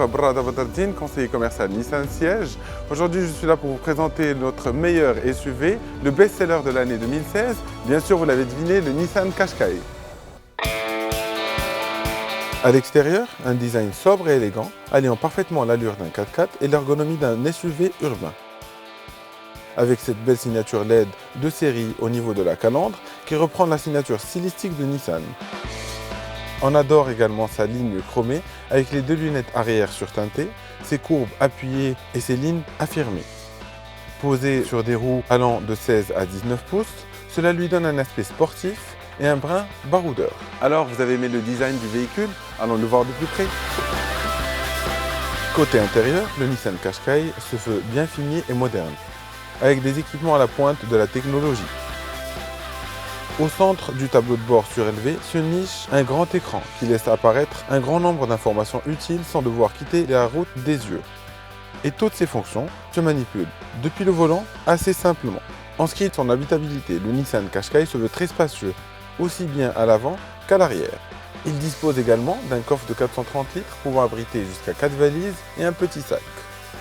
Brada Badardine, conseiller commercial Nissan Siège. Aujourd'hui, je suis là pour vous présenter notre meilleur SUV, le best-seller de l'année 2016. Bien sûr, vous l'avez deviné, le Nissan Qashqai. À l'extérieur, un design sobre et élégant, alliant parfaitement l'allure d'un 4x4 et l'ergonomie d'un SUV urbain. Avec cette belle signature LED de série au niveau de la calandre, qui reprend la signature stylistique de Nissan. On adore également sa ligne chromée, avec les deux lunettes arrière surteintées, ses courbes appuyées et ses lignes affirmées. Posé sur des roues allant de 16 à 19 pouces, cela lui donne un aspect sportif et un brin baroudeur. Alors, vous avez aimé le design du véhicule? Allons le voir de plus près. Côté intérieur, le Nissan Qashqai se veut bien fini et moderne, avec des équipements à la pointe de la technologie. Au centre du tableau de bord surélevé se niche un grand écran qui laisse apparaître un grand nombre d'informations utiles sans devoir quitter la route des yeux. Et toutes ces fonctions se manipulent depuis le volant assez simplement. En ce qui est de son habitabilité, le Nissan Qashqai se veut très spacieux, aussi bien à l'avant qu'à l'arrière. Il dispose également d'un coffre de 430 litres pouvant abriter jusqu'à 4 valises et un petit sac.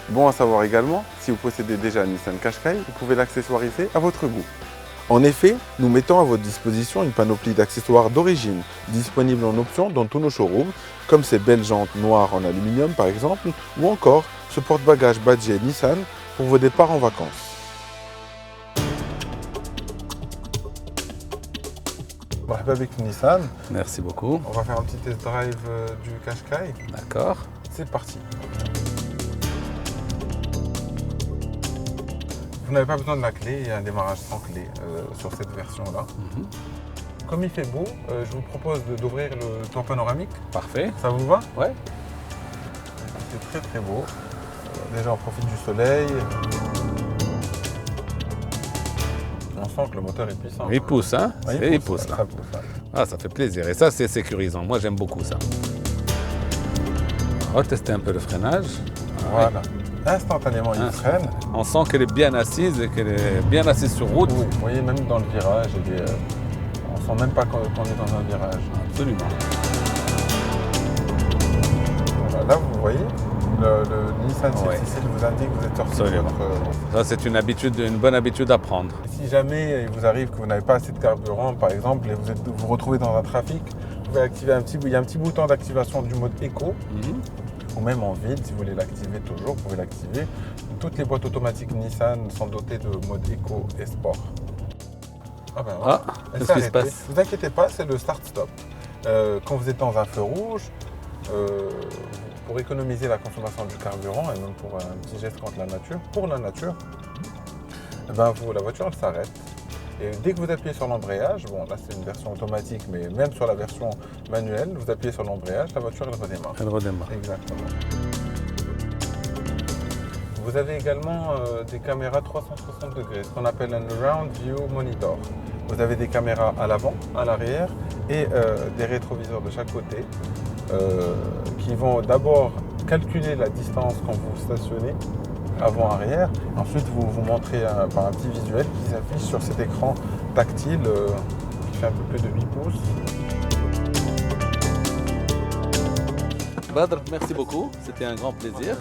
Bon à savoir également, si vous possédez déjà un Nissan Qashqai, vous pouvez l'accessoiriser à votre goût. En effet, nous mettons à votre disposition une panoplie d'accessoires d'origine, disponibles en option dans tous nos showrooms, comme ces belles jantes noires en aluminium par exemple, ou encore ce porte-bagages badgé Nissan pour vos départs en vacances. Marhaba avec Nissan. Merci beaucoup. On va faire un petit test drive du Qashqai. D'accord. C'est parti. Vous n'avez pas besoin de la clé, il y a un démarrage sans clé sur cette version-là. Comme il fait beau, je vous propose d'ouvrir le toit panoramique. Parfait. Ça vous va? Ouais. C'est très très beau. Déjà on profite du soleil. On sent que le moteur est puissant. Il pousse, hein? Ouais, il pousse là. Ça pousse, ouais. Ah, ça fait plaisir. Et ça, c'est sécurisant. Moi, j'aime beaucoup ça. On va tester un peu le freinage. Voilà. Instantanément, il freine. On sent qu'elle est bien assise et qu'elle est bien assise sur route. Oui, vous voyez, même dans le virage, on ne sent même pas qu'on est dans un virage. Absolument. Voilà, là, vous voyez, le Nissan Sylphy vous indique que vous êtes sorti de Absolument. votre... Ça, c'est une bonne habitude à prendre. Si jamais il vous arrive que vous n'avez pas assez de carburant, par exemple, et vous vous retrouvez dans un trafic, vous pouvez activer il y a un petit bouton d'activation du mode éco, ou même en ville, si vous voulez l'activer toujours, vous pouvez l'activer. Toutes les boîtes automatiques Nissan sont dotées de mode éco et sport. Ah ben voilà. Qu'est-ce qui se passe? Ne vous inquiétez pas, c'est le start-stop. Quand vous êtes dans un feu rouge, pour économiser la consommation du carburant et même pour un petit geste contre la nature, ben la voiture elle s'arrête. Et dès que vous appuyez sur l'embrayage, bon là c'est une version automatique, mais même sur la version manuelle, vous appuyez sur l'embrayage, la voiture elle redémarre. Elle redémarre. Exactement. Vous avez également des caméras 360 degrés, ce qu'on appelle un Round View Monitor. Vous avez des caméras à l'avant, à l'arrière et des rétroviseurs de chaque côté qui vont d'abord calculer la distance quand vous stationnez avant-arrière. Ensuite, vous montrez par un petit visuel qui s'affiche sur cet écran tactile qui fait un peu plus de 8 pouces. Badr, merci beaucoup. C'était un grand plaisir.